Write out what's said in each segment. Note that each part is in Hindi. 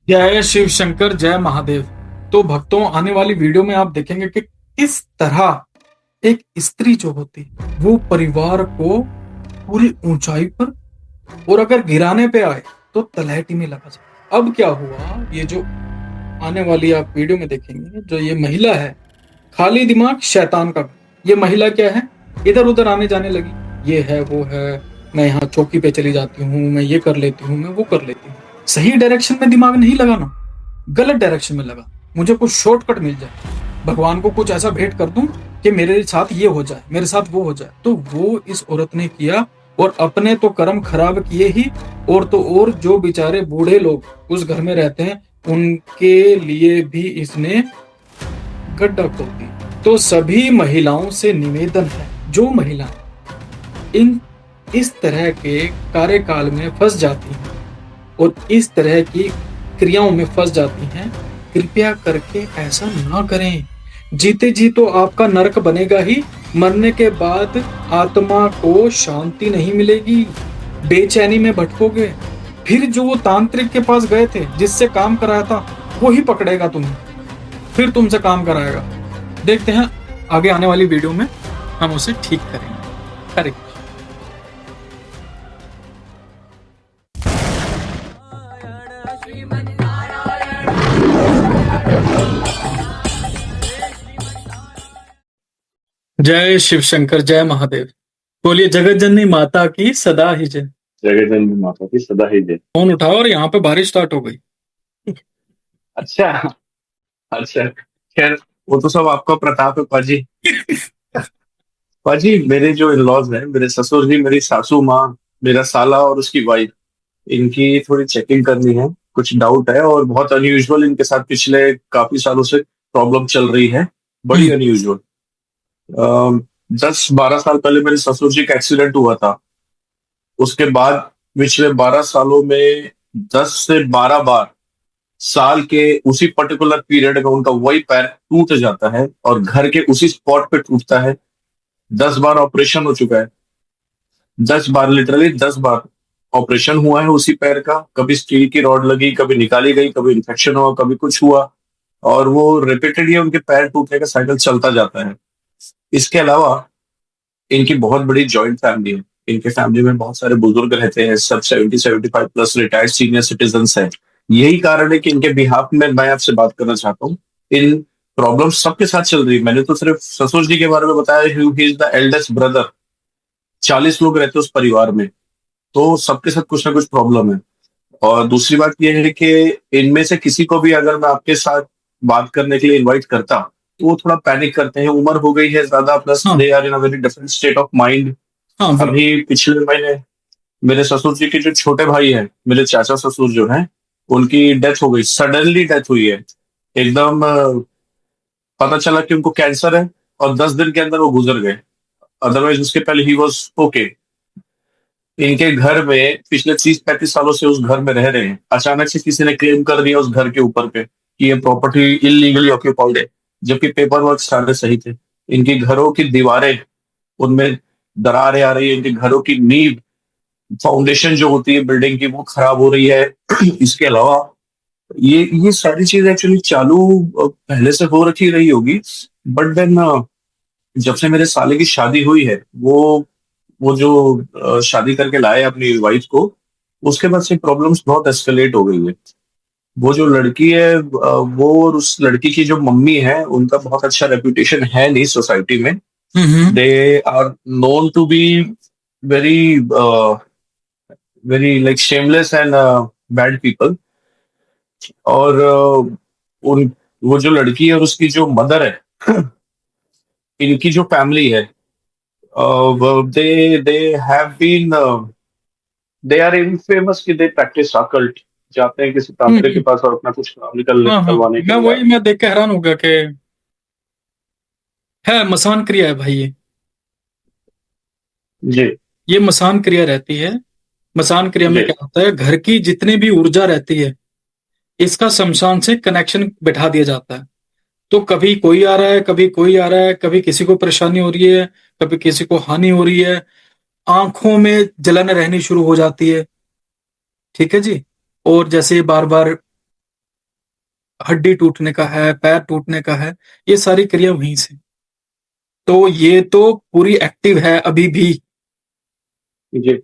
जय शिव शंकर, जय महादेव। तो भक्तों, आने वाली वीडियो में आप देखेंगे कि किस तरह एक स्त्री जो होती वो परिवार को पूरी ऊंचाई पर और अगर गिराने पे आए तो तलहटी में लगा जाए। अब क्या हुआ, ये जो आने वाली आप वीडियो में देखेंगे, जो ये महिला है, खाली दिमाग शैतान का। ये महिला क्या है, इधर उधर आने जाने लगी, ये है वो है, मैं यहाँ चौकी पे चली जाती हूँ, मैं ये कर लेती हूँ, मैं वो कर लेती हूँ। सही डायरेक्शन में दिमाग नहीं लगाना, गलत डायरेक्शन में लगा। मुझे कुछ शॉर्टकट मिल जाए, भगवान को कुछ ऐसा भेंट कर दूं कि मेरे साथ ये हो जाए, मेरे साथ वो हो जाए। तो वो इस औरत ने किया, और अपने तो कर्म खराब किए ही, और तो और जो बेचारे बूढ़े लोग उस घर में रहते हैं उनके लिए भी इसने गड्ढा खोद दिया। तो सभी महिलाओं से निवेदन है, जो महिला इन इस तरह के कार्यकाल में फंस जाती हैं और इस तरह की क्रियाओं में फंस जाती हैं, कृपया करके ऐसा ना करें। जीते जी तो आपका नरक बनेगा ही, मरने के बाद आत्मा को शांति नहीं मिलेगी, बेचैनी में भटकोगे। फिर जो वो तांत्रिक के पास गए थे, जिससे काम कराया था, वो ही पकड़ेगा तुम्हें, फिर तुमसे काम कराएगा। देखते हैं आगे आने वाली वीडियो में हम उसे ठीक करेंगे। करेक्ट। जय शिव शंकर, जय महादेव। बोलिए जगत जननी माता की सदा ही जय। जगत जननी माता की सदा ही जय। फोन उठाओ और यहाँ पे बारिश स्टार्ट हो गई। अच्छा। अच्छा, खैर वो तो सब आपका प्रताप है पाजी। पाजी, मेरे जो इन लॉज हैं, मेरे ससुर जी, मेरी सासू माँ, मेरा साला और उसकी वाइफ, इनकी थोड़ी चेकिंग करनी है। कुछ डाउट है और बहुत अनयूजुअल इनके साथ पिछले काफी सालों से प्रॉब्लम चल रही है, बड़ी हम्म। अनयूजुअल। 10-12 साल पहले मेरे ससुर जी का एक्सीडेंट हुआ था। उसके बाद पिछले 12 सालों में 10 से 12 बार साल के उसी पर्टिकुलर पीरियड में उनका वही पैर टूट जाता है और घर के उसी स्पॉट पे टूटता है। 10 बार ऑपरेशन हो चुका है। 10 बार, लिटरली 10 बार ऑपरेशन हुआ है उसी पैर का। कभी स्टील की रॉड लगी, कभी निकाली गई, कभी इन्फेक्शन हुआ, कभी कुछ हुआ, और वो रिपीटेडली उनके पैर टूटने का साइकिल चलता जाता है। इसके अलावा इनकी बहुत बड़ी जॉइंट फैमिली है। इनके फैमिली में बहुत सारे बुजुर्ग रहते हैं, सब 70-75 प्लस रिटायर्ड सीनियर सिटीजन हैं। यही कारण है कि इनके बिहाफ में मैं आपसे बात करना चाहता हूँ। इन प्रॉब्लम सबके साथ चल रही है। मैंने तो सिर्फ ससुर जी के बारे में बताया, he is the eldest brother. 40 लोग रहते हैं उस परिवार में, तो सबके साथ कुछ ना कुछ प्रॉब्लम है। और दूसरी बात यह है कि इनमें से किसी को भी अगर मैं आपके साथ बात करने के लिए इनवाइट करता तो वो थोड़ा पैनिक करते हैं। उम्र हो गई है ज्यादा, प्लस हाँ they are in a very different state of mind. हाँ, बिल्कुल। अभी पिछले महीने मेरे ससुर जी के जो छोटे भाई हैं, मेरे चाचा ससुर जो हैं, उनकी डेथ हो गई। सडनली डेथ हुई है एकदम। पता चला कि उनको कैंसर है और 10 दिन के अंदर वो गुजर गए। अदरवाइज उसके पहले ही वॉज ओके। इनके घर में पिछले 30-35 सालों से उस घर में रह रहे हैं। अचानक से किसी ने क्लेम कर दिया उस घर के ऊपर पे कि ये प्रॉपर्टी इलीगली ऑक्यूपाइड है, जबकि पेपर वर्क सारे सही थे। इनकी घरों की दीवारें, उनमें दरारें आ रही है। इनके घरों की नींव, फाउंडेशन जो होती है बिल्डिंग की, वो खराब हो रही है। इसके अलावा ये सारी चीज एक्चुअली चालू पहले से हो रखी रही होगी, बट देन जब से मेरे साले की शादी हुई है, वो जो शादी करके लाए अपनी वाइफ को, उसके बाद से प्रॉब्लम्स बहुत एस्केलेट हो गई है। वो जो लड़की है, वो और उस लड़की की जो मम्मी है, उनका बहुत अच्छा रेपुटेशन है नहीं सोसाइटी में। Hmm. They are known to be very very like shameless and bad people. और उन वो जो लड़की है और उसकी जो मदर है, इनकी जो फैमिली है, they they have been, they are infamous कि दे प्रैक्टिस ऑकल्ट। जाते हैं किसी तांत्रिक के हम्म। पास और अपना कुछ काम हाँ हाँ, निकलवाने के लिए मैं देख के हैरान हो गया कि है मसान क्रिया है भाई ये। जी। ये मसान क्रिया रहती है। मसान क्रिया में जी। क्या होता है, घर की जितनी भी ऊर्जा रहती है, इसका शमशान से कनेक्शन बैठा दिया जाता है। तो कभी कोई आ रहा है, कभी कोई आ रहा है, कभी किसी को परेशानी हो रही है, कभी किसी को हानि हो रही है, आंखों में जलन रहनी शुरू हो जाती है। ठीक है जी। और जैसे बार बार हड्डी टूटने का है, पैर टूटने का है, ये सारी क्रिया वहीं से। तो ये तो पूरी एक्टिव है अभी भी। जी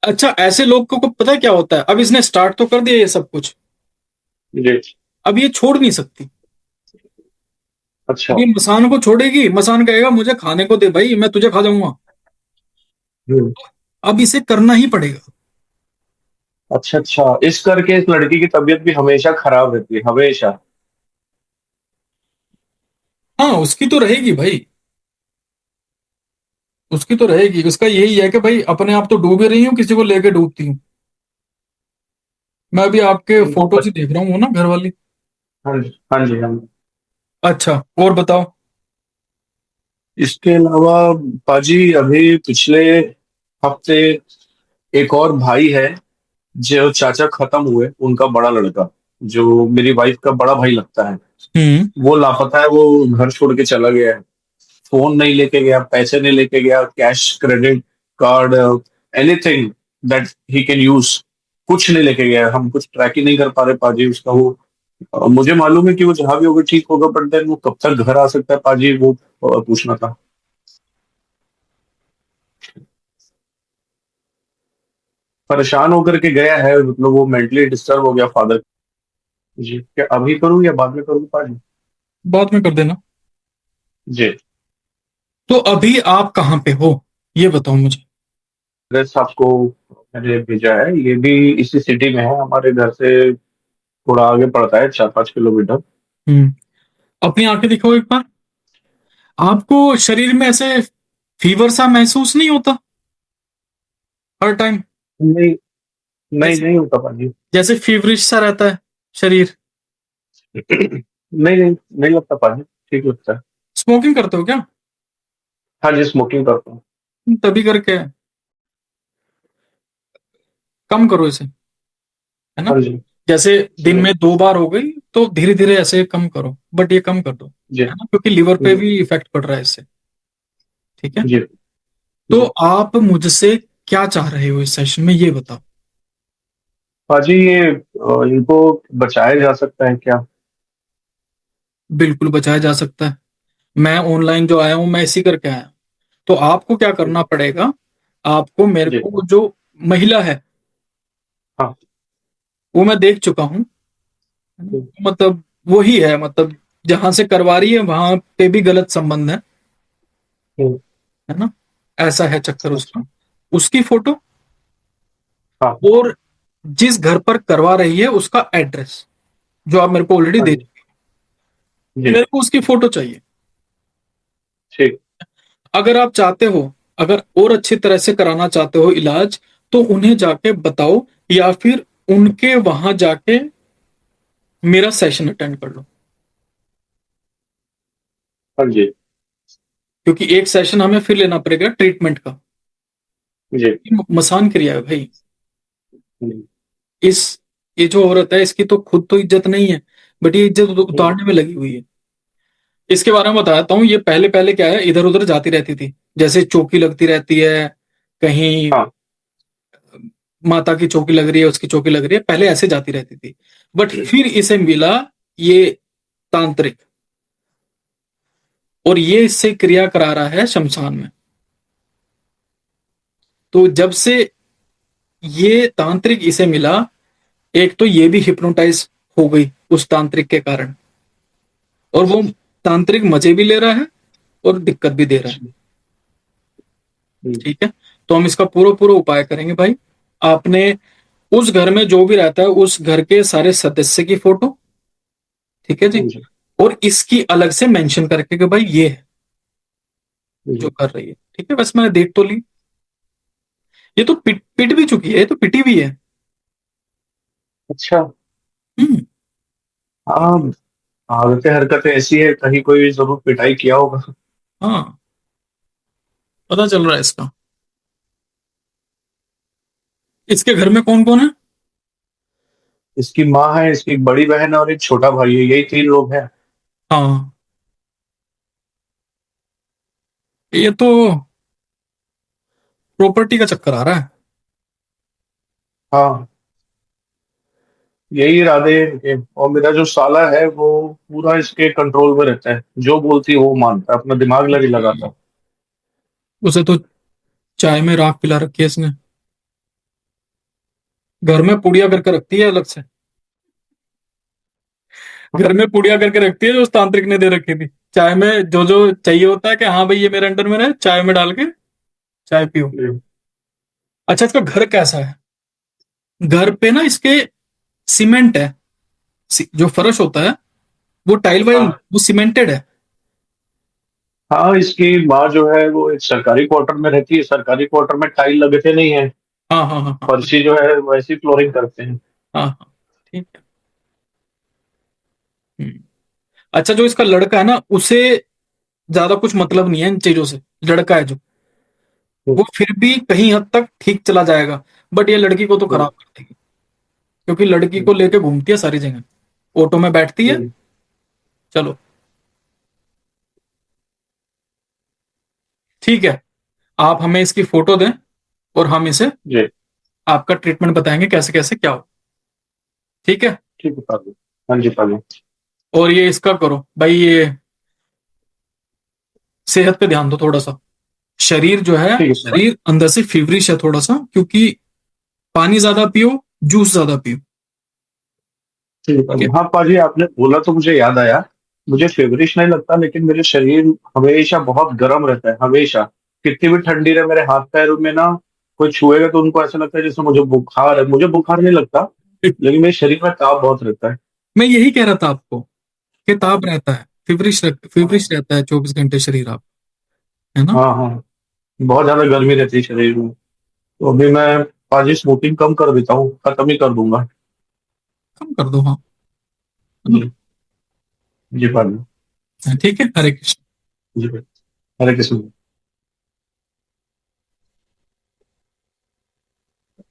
अच्छा, ऐसे लोग को पता है क्या होता है, अब इसने स्टार्ट तो कर दिया ये सब कुछ, जी। अब ये छोड़ नहीं सकती। अच्छा। अब ये मसान को छोड़ेगी, मसान कहेगा मुझे खाने को दे भाई, मैं तुझे खा जाऊंगा। हम्म। अब इसे करना ही पड़ेगा। अच्छा अच्छा, इस करके इस लड़की की तबीयत भी हमेशा खराब रहती है, हमेशा। हाँ, उसकी तो रहेगी भाई, उसकी तो रहेगी। उसका यही है कि भाई अपने आप तो डूब ही रही हूँ, किसी को लेके डूबती हूँ। मैं अभी आपके इनको फोटोज ही देख रहा हूँ ना, घर वाली। हाँ जी हाँ जी हाँ जी। अच्छा, और बताओ। इसके अलावा पाजी, अभी पिछले हफ्ते एक और भाई है, जो चाचा खत्म हुए, उनका बड़ा लड़का, जो मेरी वाइफ का बड़ा भाई लगता है, हम्म। वो लापता है। वो घर छोड़ के चला गया है। फोन नहीं लेके गया, पैसे नहीं लेके गया, cash, credit card, anything that he can use, कुछ नहीं लेके गया। हम कुछ ट्रैक ही नहीं कर पा रहे पाजी उसका। वो मुझे मालूम है कि वो जहां भी होगा ठीक होगा, बट देन वो कब तक घर आ सकता है पाजी, वो पूछना था। परेशान होकर के गया है, मतलब वो मेंटली डिस्टर्ब हो गया फादर। जी, क्या अभी करूँ या बाद में करूँ पाजी? बाद में कर देना। जी। तो अभी आप कहाँ पे हो, ये बताओ मुझे। एड्रेस आपको मैंने भेजा है, ये भी इसी सिटी में है, हमारे घर से थोड़ा आगे पड़ता है, 4-5 किलोमीटर। हम्म। अपनी आंखें दिखाओ एक बार। आपको शरीर में ऐसे फीवर सा महसूस नहीं होता हर टाइम? नहीं नहीं, जैसे नहीं होता पाजी। जैसे फीवरिश सा रहता है शरीर? नहीं नहीं, नहीं लगता पाजी, ठीक लगता है। स्मोकिंग करते हो क्या? हाँ जी, स्मोकिंग करता हूँ। तभी करके कम करो इसे, है ना? हाँ जी। जैसे दिन जी में 2 बार हो गई, तो धीरे धीरे ऐसे कम करो, बट ये कम कर दो, जी है ना, क्योंकि लिवर पे जी भी इफेक्ट पड़ रहा है इससे। ठीक है। जी तो जी। आप मुझसे क्या चाह रहे हो इस सेशन में, ये बताओ। पाजी, ये इनको बचाया जा सकता है क्या? बिल्कुल बचाया जा सकता है। मैं ऑनलाइन जो आया हूं, मैं इसी करके आया हूं। तो आपको क्या करना पड़ेगा, आपको मेरे जी। को जो महिला है हाँ। वो मैं देख चुका हूँ, है ना? हम्म, मतलब वही है, मतलब जहां से करवा रही है वहां पे भी गलत संबंध हम्म, है ना? ऐसा है चक्कर अच्छा। उसका। उसकी फोटो, हाँ। और जिस घर पर करवा रही है उसका एड्रेस, जो आप मेरे को ऑलरेडी हाँ दे जी। चुके हैं, जी। मेरे को उसकी फोटो चाहिए। ठीक। अगर आप चाहते हो, अगर और अच्छी तरह से कराना चाहते हो इलाज, तो उन्हें जाके बताओ, या फिर उनके वहां जाके मेरा सेशन अटेंड कर लो। हाँ जी। क्योंकि एक सेशन हमें फिर लेना पड़ेगा ट्रीटमेंट का। जी। ये मसान क्रिया है भाई। हम्म, इस ये जो औरत है, इसकी तो खुद तो इज्जत नहीं है, बट ये इज्जत हम्म, उतारने में लगी हुई है। इसके बारे में बताता हूँ। ये पहले पहले क्या है, इधर उधर जाती रहती थी, जैसे चौकी लगती रहती है कहीं, हाँ। माता की चौकी लग रही है, उसकी चौकी लग रही है, पहले ऐसे जाती रहती थी। बट फिर इसे मिला ये तांत्रिक, और ये इससे क्रिया करा रहा है शमशान में। तो जब से ये तांत्रिक इसे मिला, एक तो ये भी हिप्नोटाइज हो गई उस तांत्रिक के कारण, और वो तांत्रिक मजे भी ले रहा है और दिक्कत भी दे रहा है। अच्छा। हम्म, ठीक है। तो हम इसका पूरा पूरा उपाय करेंगे भाई। आपने उस घर में जो भी रहता है उस घर के सारे सदस्य की फोटो, ठीक है जी, हाँ जी। और इसकी अलग से मेंशन करके कि भाई ये है जो हम्म, कर रही है। ठीक है, बस मैंने देख तो ली। ये तो पिट पिट भी चुकी है, ये तो पिटी भी है। अच्छा। हम्म। हाँ, आदतें हरकतें ऐसी है, कहीं कोई जरूर पिटाई किया होगा। हाँ, पता चल रहा है इसका। इसके घर में कौन कौन है? इसकी माँ है, इसकी एक बड़ी बहन है और एक छोटा भाई है, यही 3 लोग हैं। हाँ, ये तो प्रॉपर्टी का चक्कर आ रहा है। हाँ। यही इरादे हैं इनके। और मेरा जो साला है वो पूरा इसके कंट्रोल में रहता है, जो बोलती है वो मानता है, अपना दिमाग लगी लगाता है। उसे तो चाय में राख पिला रखी है इसने। घर में पुड़िया करके रखती है अलग से। घर में पुड़िया करके रखती है जो उस तांत्रिक ने दे रखी थी। चाय में जो जो चाहिए होता है कि हाँ भाई ये मेरे अंडर में है, चाय में डाल के चाय पियो। अच्छा, इसका घर कैसा है? घर पे ना इसके सीमेंट है। जो फर्श होता है वो टाइल वाइल हाँ वो सीमेंटेड है। हाँ, इसकी माँ जो है वो एक सरकारी क्वार्टर में रहती है। सरकारी क्वार्टर में टाइल लगते नहीं है, हाँ हाँ हाँ हाँ फर्शी जो है वैसी फ्लोरिंग करते हैं। हाँ हाँ। ठीक है। हम्म। अच्छा, जो इसका लड़का है ना उसे ज्यादा कुछ मतलब नहीं है इन चीजों से। लड़का है जो, हम्म, वो फिर भी कहीं हद तक ठीक चला जाएगा। बट ये लड़की को तो हम्म, खराब कर देगी। क्योंकि लड़की हम्म, को लेके घूमती है सारी जगह। ऑटो में बैठती है, हम्म, चलो ठीक है, आप हमें इसकी फोटो दें और हम इसे जी आपका ट्रीटमेंट बताएंगे कैसे कैसे क्या हो। ठीक है। ठीक है पाजी। हाँ जी पाजी। और ये इसका करो भाई, ये सेहत पे ध्यान दो थोड़ा सा। शरीर जो है, ठीक है पाजी। शरीर अंदर से फीवरिश है थोड़ा सा, क्योंकि पानी ज्यादा पियो, जूस ज्यादा पियो। ठीक है ठीक पाजी। है। हाँ पाजी, आपने बोला तो मुझे याद आया। मुझे फेवरिश नहीं लगता, लेकिन मेरे शरीर हमेशा बहुत गर्म रहता है, हमेशा। कितनी भी ठंडी रहे, मेरे हाथ पैरों में ना कोई छुएगा तो उनको ऐसा लगता है जैसे मुझे बुखार है। मुझे बुखार नहीं लगता, लेकिन मेरे शरीर में ताप बहुत रहता है। मैं यही कह रहा था आपको कि ताप रहता है, फीवरिश रहता है 24 घंटे शरीर आप, है ना? हाँ हाँ, बहुत ज्यादा गर्मी रहती है शरीर में। तो अभी मैं पाजी स्मोकिंग कम कर देता हूँ, खत्म ही कर दूंगा। कम कर दो, हाँ। है ना? जी जी पाजी। ठीक है, हरे कृष्ण। जी भाई। हरे कृष्ण।